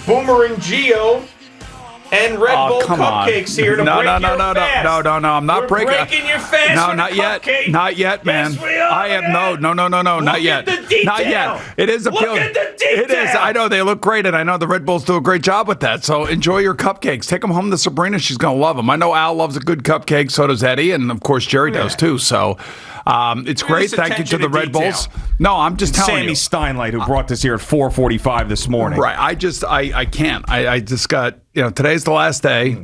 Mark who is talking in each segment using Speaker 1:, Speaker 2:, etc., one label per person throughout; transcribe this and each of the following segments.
Speaker 1: Boomer and Geo and Red Bull cupcakes here to break your fast.
Speaker 2: No, I'm not
Speaker 1: We're
Speaker 2: breaking
Speaker 1: your fast.
Speaker 2: No, not yet. Not yet, man.
Speaker 1: Yes, we are.
Speaker 2: I am no, not yet.
Speaker 1: Look at the detail.
Speaker 2: Not yet. It is appealing.
Speaker 1: Look at the detail.
Speaker 2: It is. I know they look great, and I know the Red Bulls do a great job with that. So enjoy your cupcakes. Take them home to Sabrina. She's gonna love them. I know Al loves a good cupcake. So does Eddie, and of course Jerry does too. So. It's great. Thank you to the Red Bulls. No, I'm just telling you.
Speaker 3: Sammy Steinlight, who brought this here at 4:45 this morning.
Speaker 2: Right. I can't. I just got, today's the last day,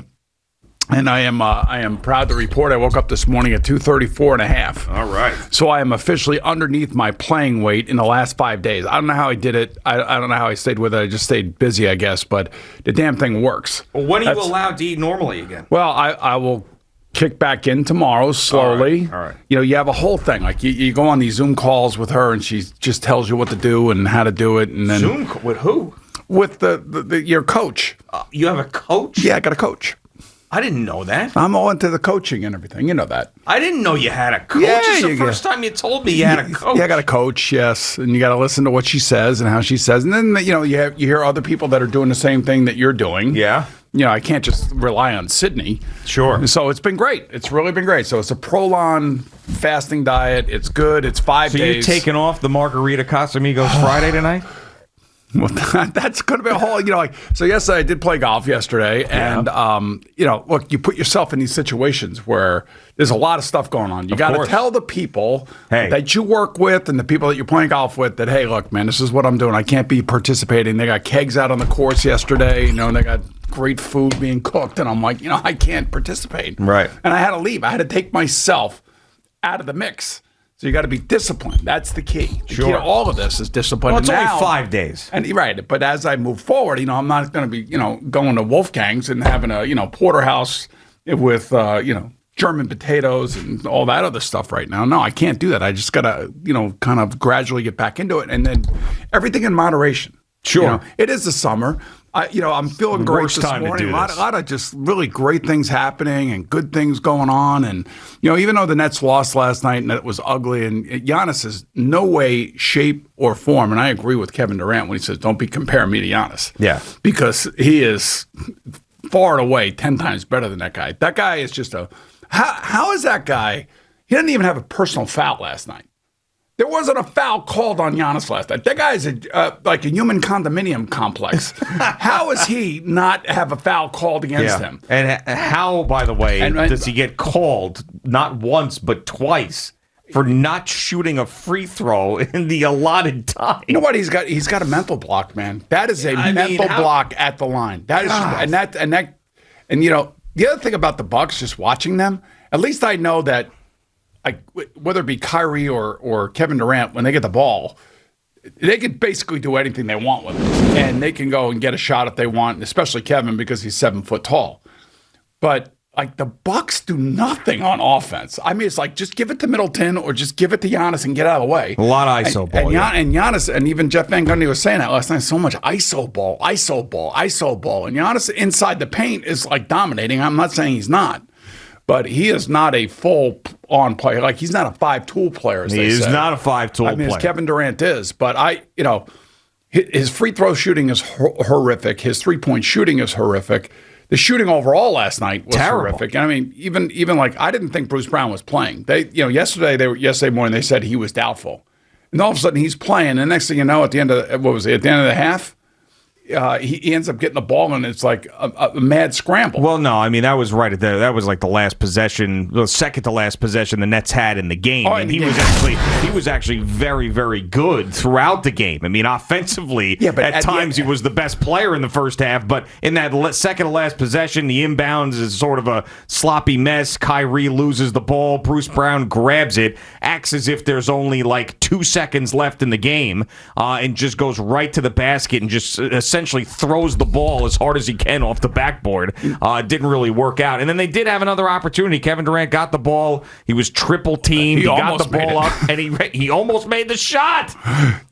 Speaker 2: and I am proud to report I woke up this morning at 234 and a half.
Speaker 1: All right.
Speaker 2: So I am officially underneath my playing weight in the last 5 days. I don't know how I did it. I don't know how I stayed with it. I just stayed busy, I guess, but the damn thing works.
Speaker 1: Well, when are you allowed to eat normally again?
Speaker 2: Well, I will kick back in tomorrow slowly.
Speaker 1: All right.
Speaker 2: You have a whole thing. Like you go on these Zoom calls with her, and she just tells you what to do and how to do it. And then
Speaker 1: Zoom with who?
Speaker 2: With your coach.
Speaker 1: You have a coach?
Speaker 2: Yeah, I got a coach.
Speaker 1: I didn't know that.
Speaker 2: I'm all into the coaching and everything. You know that.
Speaker 1: I didn't know you had a coach.
Speaker 2: Yeah,
Speaker 1: It's the first time you told me you had a coach.
Speaker 2: Yeah, I got a coach. Yes, and you got to listen to what she says and how she says, and then you hear other people that are doing the same thing that you're doing.
Speaker 1: Yeah.
Speaker 2: I can't just rely on Sydney.
Speaker 1: Sure.
Speaker 2: So it's been great. It's really been great. So it's a Prolon fasting diet. It's good. It's 5 days.
Speaker 3: So you're taking off the Margarita Casamigos Friday tonight?
Speaker 2: Well, that's going to be a whole, so yesterday I did play golf yesterday. And, look, you put yourself in these situations where there's a lot of stuff going on. You got to tell the people that you work with and the people that you're playing golf with that, hey, look, man, this is what I'm doing. I can't be participating. They got kegs out on the course yesterday, and they got great food being cooked. And I'm like, I can't participate.
Speaker 3: Right.
Speaker 2: And I had to leave. I had to take myself out of the mix. So you got to be disciplined. That's the key. The key to all of this is discipline.
Speaker 3: Well, it's only 5 days.
Speaker 2: And right, but as I move forward, I'm not going to be, going to Wolfgang's and having a, porterhouse with, German potatoes and all that other stuff right now. No, I can't do that. I just got to, kind of gradually get back into it, and then everything in moderation.
Speaker 3: Sure.
Speaker 2: It is the summer. I'm feeling great this morning. A lot of just really great things happening and good things going on. And, even though the Nets lost last night and it was ugly, and Giannis is no way, shape, or form. And I agree with Kevin Durant when he says, don't be comparing me to Giannis.
Speaker 3: Yeah.
Speaker 2: Because he is far and away 10 times better than that guy. That guy is just how is that guy? He didn't even have a personal foul last night. There wasn't a foul called on Giannis last night. That guy is like a human condominium complex. How is he not have a foul called against him?
Speaker 3: And how, by the way, does he get called not once but twice for not shooting a free throw in the allotted time?
Speaker 2: You know what? He's got a mental block, man. That is a mental block at the line. That is the other thing about the Bucks, just watching them, at least I know that. Whether it be Kyrie or Kevin Durant, when they get the ball, they can basically do anything they want with it. And they can go and get a shot if they want, especially Kevin because he's 7 foot tall. But the Bucks do nothing on offense. I mean, it's like just give it to Middleton or just give it to Giannis and get out of the way.
Speaker 3: A lot of ISO ball.
Speaker 2: And Giannis, and even Jeff Van Gundy was saying that last night, so much ISO ball. And Giannis inside the paint is dominating. I'm not saying he's not. But he is not a full-on player. He's not a five-tool player, as they say.
Speaker 3: He is not a five-tool player.
Speaker 2: As Kevin Durant is. But his free throw shooting is horrific. His three-point shooting is horrific. The shooting overall last night was horrific. And I mean, even I didn't think Bruce Brown was playing. Yesterday morning they said he was doubtful, and all of a sudden he's playing. And next thing you know, at the end of the half. He ends up getting the ball, and it's like a mad scramble.
Speaker 3: Well, no, I mean, that was right at there. That was like the last possession, the second to last possession the Nets had in the game. And he was actually very, very good throughout the game. I mean, offensively, at times he was the best player in the first half, but in that second to last possession, the inbounds is sort of a sloppy mess. Kyrie loses the ball. Bruce Brown grabs it, acts as if there's only 2 seconds left in the game, and just goes right to the basket and just essentially throws the ball as hard as he can off the backboard. It didn't really work out. And then they did have another opportunity. Kevin Durant got the ball. He was triple teamed. He got the ball up, and he almost made the shot.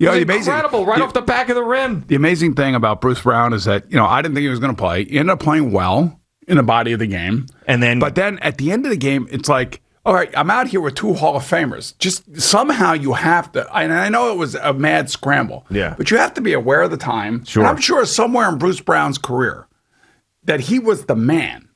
Speaker 3: It was incredible, right off the back of the rim.
Speaker 2: The amazing thing about Bruce Brown is that, I didn't think he was going to play. He ended up playing well in the body of the game. But then at the end of the game, it's like, all right, I'm out here with 2 Hall of Famers. Just somehow you have to, and I know it was a mad scramble, but you have to be aware of the time.
Speaker 3: Sure.
Speaker 2: And I'm sure somewhere in Bruce Brown's career that he was the man.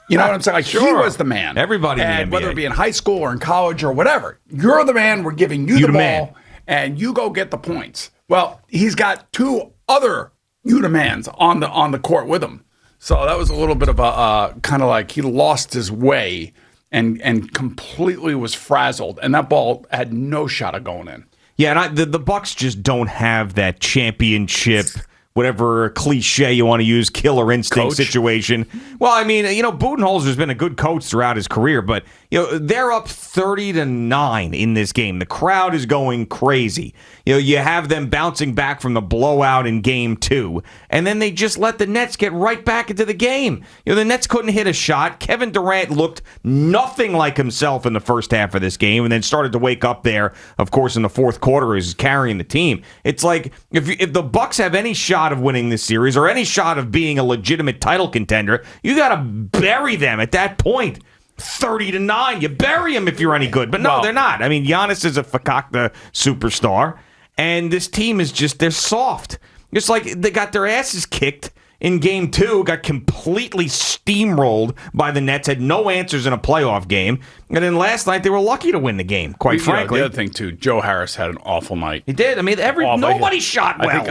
Speaker 2: You know what I'm saying? Like, he was the man.
Speaker 3: Everybody in the NBA.
Speaker 2: Whether it be in high school or in college or whatever, you're the man. We're giving you the ball, man. And you go get the points. Well, he's got 2 other you the mans on the court with him. So that was a little bit of a kind of like he lost his way and completely was frazzled, and that ball had no shot of going in.
Speaker 3: Yeah, and the Bucks just don't have that championship, whatever cliche you want to use, killer instinct situation. Well, I mean, Budenholzer's been a good coach throughout his career, but they're up 30-9 in this game. The crowd is going crazy. You have them bouncing back from the blowout in game 2, and then they just let the Nets get right back into the game. The Nets couldn't hit a shot. Kevin Durant looked nothing like himself in the first half of this game, and then started to wake up there, of course, in the fourth quarter as he's carrying the team. It's like if the Bucks have any shot of winning this series or any shot of being a legitimate title contender, you got to bury them at that point. 30-9. You bury them if you're any good. But no, they're not. I mean, Giannis is a fakakta superstar, and this team is they're soft. Just like they got their asses kicked in game 2, got completely steamrolled by the Nets, had no answers in a playoff game. And then last night, they were lucky to win the game, quite frankly.
Speaker 2: The other thing, too, Joe Harris had an awful night.
Speaker 3: He did. I mean, nobody shot well.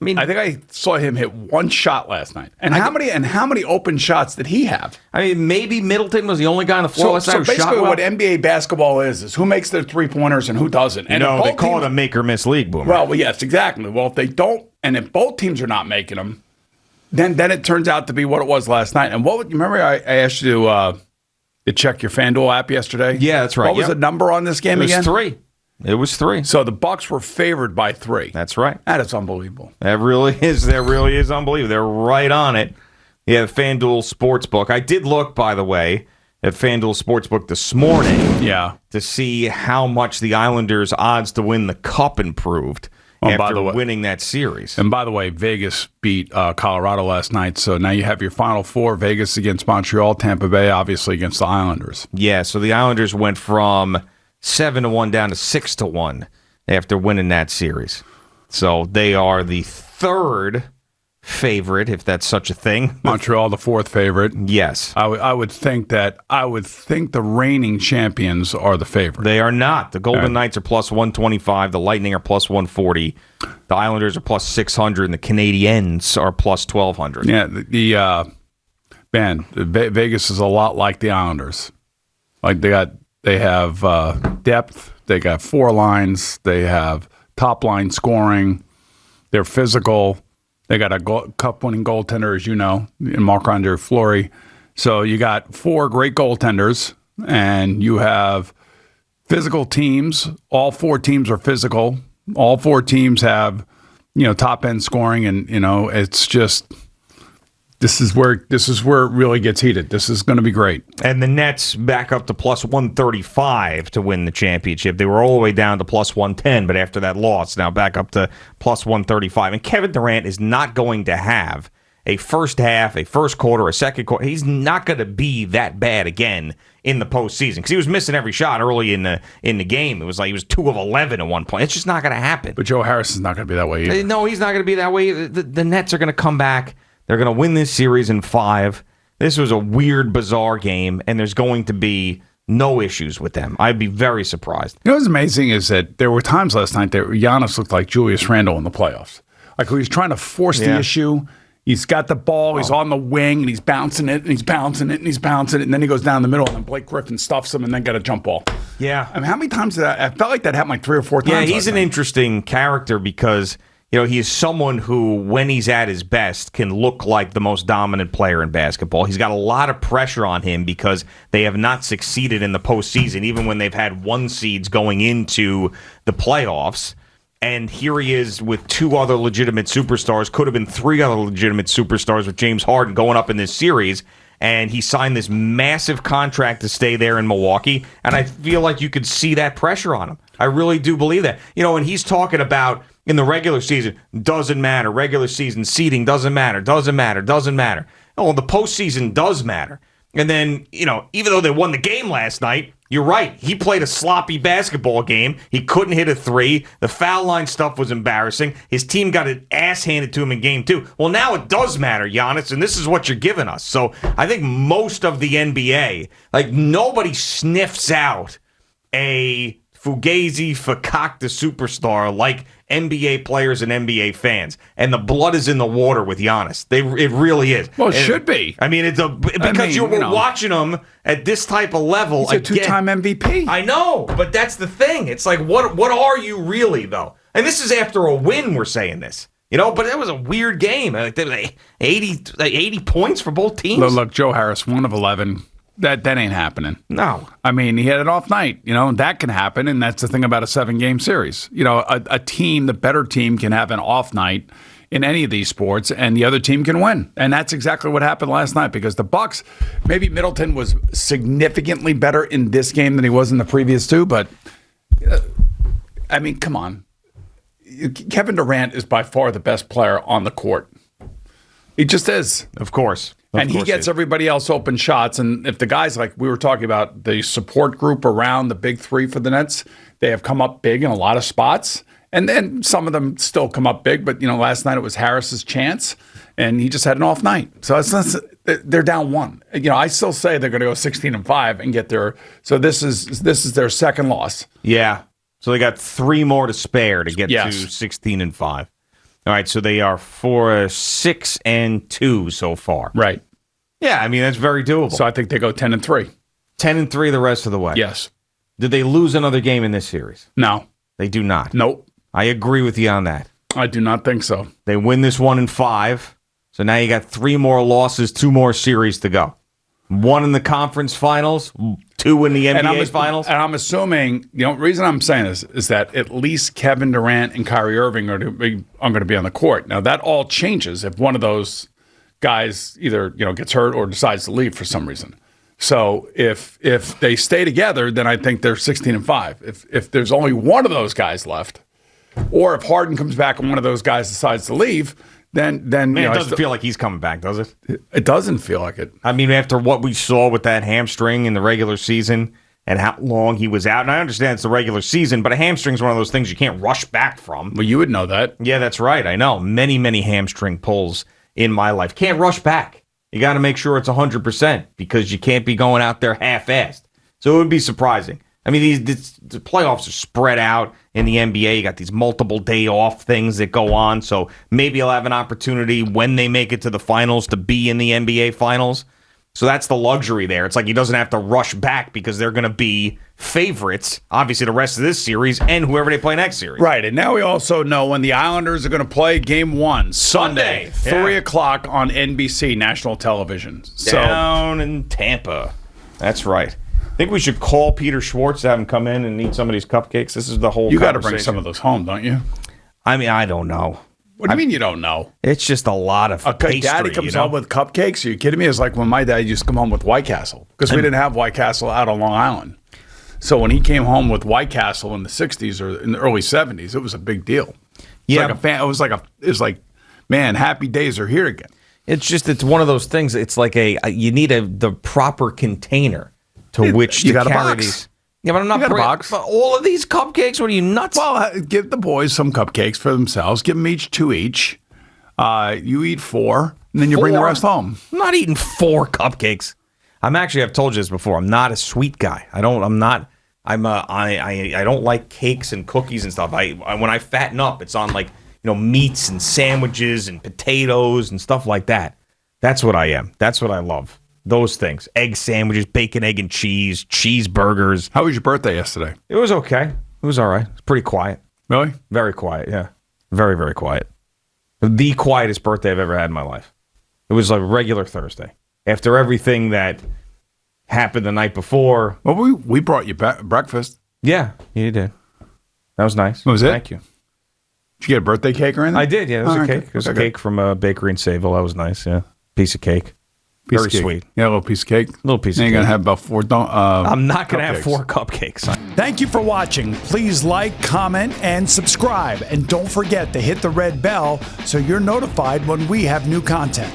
Speaker 2: I think I saw him hit 1 shot last night. And how many open shots did he have?
Speaker 3: I mean, maybe Middleton was the only guy on the floor last night who shot well. So
Speaker 2: basically what NBA basketball is who makes their 3-pointers and who doesn't. And
Speaker 3: they call it a make-or-miss league, Boomer.
Speaker 2: Well, yes, exactly. Well, if they don't, and if both teams are not making them, then it turns out to be what it was last night. And you remember I asked you to check your FanDuel app yesterday?
Speaker 3: Yeah, that's right.
Speaker 2: What was the number on this game again?
Speaker 3: It was 3.
Speaker 2: So the Bucks were favored by 3.
Speaker 3: That's right.
Speaker 2: That is unbelievable.
Speaker 3: That really is unbelievable. They're right on it. Yeah, the FanDuel Sportsbook. I did look, by the way, at FanDuel Sportsbook this morning to see how much the Islanders' odds to win the Cup improved after winning that series.
Speaker 2: And by the way, Vegas beat Colorado last night, so now you have your Final Four, Vegas against Montreal, Tampa Bay, obviously, against the Islanders.
Speaker 3: Yeah, so the Islanders went from 7-1 down to 6-1 after winning that series. So they are the 3rd favorite, if that's such a thing.
Speaker 2: Montreal, the 4th favorite.
Speaker 3: Yes.
Speaker 2: I would think the reigning champions are the favorite.
Speaker 3: They are not. The Golden Knights are plus 125. The Lightning are plus 140. The Islanders are plus 600, and the Canadiens are plus 1,200.
Speaker 2: Yeah, Vegas is a lot like the Islanders. Like they have depth. They got 4 lines. They have top line scoring. They're physical. They got a cup-winning goaltender, as you know, in Marc-Andre Fleury. So you got 4 great goaltenders, and you have physical teams. All 4 teams are physical. All 4 teams have, top-end scoring, and it's just. This is where it really gets heated. This is going to be great.
Speaker 3: And the Nets back up to plus 135 to win the championship. They were all the way down to plus 110, but after that loss, now back up to plus 135. And Kevin Durant is not going to have a first half, a first quarter, a second quarter. He's not going to be that bad again in the postseason because he was missing every shot early in the game. It was like he was 2 of 11 at one point. It's just not going to happen.
Speaker 2: But Joe Harris is not going to be that way either.
Speaker 3: No, he's not going to be that way. The Nets are going to come back. They're going to win this series in 5. This was a weird, bizarre game, and there's going to be no issues with them. I'd be very surprised.
Speaker 2: What's amazing is that there were times last night that Giannis looked like Julius Randle in the playoffs. Like he was trying to force the issue. He's got the ball. He's on the wing, and he's bouncing it, and he's bouncing it, and he's bouncing it, and then he goes down the middle, and then Blake Griffin stuffs him, and then got a jump ball.
Speaker 3: Yeah.
Speaker 2: I mean, how many times did I felt like that happened like 3 or 4 times.
Speaker 3: Yeah, he's an interesting character because he is someone who, when he's at his best, can look like the most dominant player in basketball. He's got a lot of pressure on him because they have not succeeded in the postseason, even when they've had 1 seeds going into the playoffs. And here he is with 2 other legitimate superstars, could have been 3 other legitimate superstars with James Harden going up in this series. And he signed this massive contract to stay there in Milwaukee. And I feel like you could see that pressure on him. I really do believe that. And he's talking about in the regular season, doesn't matter. Regular season seeding doesn't matter. Oh, the postseason does matter. And then, even though they won the game last night, you're right. He played a sloppy basketball game. He couldn't hit a three. The foul line stuff was embarrassing. His team got an ass handed to him in game 2. Well, now it does matter, Giannis, and this is what you're giving us. So I think most of the NBA, nobody sniffs out a Fugazi Fakakta superstar like NBA players and NBA fans, and the blood is in the water with Giannis. It really is.
Speaker 2: Well, it should be.
Speaker 3: I mean, because you were watching him at this type of level.
Speaker 2: He's a two-time MVP.
Speaker 3: I know, but that's the thing. It's like, what are you really, though? And this is after a win. We're saying this, But it was a weird game. Like 80 points for both teams.
Speaker 2: Look, Joe Harris, 1 of 11. That ain't happening.
Speaker 3: No.
Speaker 2: I mean, he had an off night, and that can happen, and that's the thing about a 7-game series. A team, the better team, can have an off night in any of these sports, and the other team can win. And that's exactly what happened last night, because the Bucks, maybe Middleton was significantly better in this game than he was in the previous 2, but, I mean, come on. Kevin Durant is by far the best player on the court. He just is.
Speaker 3: Of course.
Speaker 2: And he gets everybody else open shots. And if the guys, like we were talking about, the support group around the big 3 for the Nets, they have come up big in a lot of spots. And then some of them still come up big. But, last night it was Harris's chance, and he just had an off night. So they're down 1. I still say they're going to go 16-5 and get their. So this is their second loss.
Speaker 3: Yeah. So they got 3 more to spare to get to 16-5. All right, so they are 6-2 so far.
Speaker 2: Right.
Speaker 3: Yeah, I mean, that's very doable.
Speaker 2: So I think they go 10-3.
Speaker 3: 10-3 the rest of the way.
Speaker 2: Yes.
Speaker 3: Did they lose another game in this series?
Speaker 2: No.
Speaker 3: They do not.
Speaker 2: Nope.
Speaker 3: I agree with you on that.
Speaker 2: I do not think so.
Speaker 3: They win this 1 in 5. So now you got 3 more losses, 2 more series to go. 1 in the conference finals, 2 in the NBA finals.
Speaker 2: And I'm assuming, the reason I'm saying this is that at least Kevin Durant and Kyrie Irving are going to be on the court. Now, that all changes if one of those guys either, gets hurt or decides to leave for some reason. So if they stay together, then I think they're 16-5. If there's only one of those guys left, or if Harden comes back and one of those guys decides to leave, then
Speaker 3: Man, it doesn't feel like he's coming back, does it?
Speaker 2: It doesn't feel like it.
Speaker 3: I mean, after what we saw with that hamstring in the regular season and how long he was out, and I understand it's the regular season, but a hamstring is one of those things you can't rush back from.
Speaker 2: Well, you would know that.
Speaker 3: Yeah, that's right. I know. Many, many hamstring pulls in my life. Can't rush back. You got to make sure it's 100% because you can't be going out there half-assed. So it would be surprising. I mean, the playoffs are spread out in the NBA. You got these multiple day off things that go on. So maybe he'll have an opportunity when they make it to the finals to be in the NBA finals. So that's the luxury there. It's like he doesn't have to rush back because they're going to be favorites, obviously, the rest of this series and whoever they play next series.
Speaker 2: Right. And now we also know when the Islanders are going to play Game 1, Sunday, 3 o'clock on NBC, national television.
Speaker 3: Down in Tampa. That's right. I think we should call Peter Schwartz to have him come in and eat some of these cupcakes. This is the whole
Speaker 2: You got to bring some of those home, don't you?
Speaker 3: I mean, I don't know.
Speaker 2: What do you mean you don't know?
Speaker 3: It's just a lot of pastry.
Speaker 2: Daddy comes home with cupcakes? Are you kidding me? It's like when my dad used to come home with White Castle because we didn't have White Castle out on Long Island. So when he came home with White Castle in the 60s or in the early 70s, it was a big deal. It was like, man, happy days are here again.
Speaker 3: It's one of those things. It's like you need the proper container to which to carry these. Yeah, but I'm not bringing all of these cupcakes. What are you, nuts?
Speaker 2: Well, give the boys some cupcakes for themselves. Give them each 2 each. You eat 4, and then you bring the rest home.
Speaker 3: I'm not eating 4 cupcakes. I've told you this before. I'm not a sweet guy. I don't like cakes and cookies and stuff. When I fatten up, it's on meats and sandwiches and potatoes and stuff like that. That's what I am. That's what I love. Those things. Egg sandwiches, bacon, egg, and cheese, cheeseburgers.
Speaker 2: How was your birthday yesterday?
Speaker 3: It was okay. It was all right. It was pretty quiet.
Speaker 2: Really?
Speaker 3: Very quiet, yeah. Very, very quiet. The quietest birthday I've ever had in my life. It was a regular Thursday. After everything that happened the night before.
Speaker 2: Well, we brought you breakfast.
Speaker 3: Yeah, you did. That was nice.
Speaker 2: What was it?
Speaker 3: Thank you.
Speaker 2: Did you get a birthday cake or anything?
Speaker 3: I did, yeah. It was a cake. It was a cake from a bakery in Sayville. That was nice, yeah. Piece of cake. Very sweet.
Speaker 2: Yeah, a little piece of cake.
Speaker 3: Little piece of cake.
Speaker 2: You're going to have about 4
Speaker 3: I'm not going to have 4 cupcakes.
Speaker 4: Thank you for watching. Please like, comment, and subscribe. And don't forget to hit the red bell so you're notified when we have new content.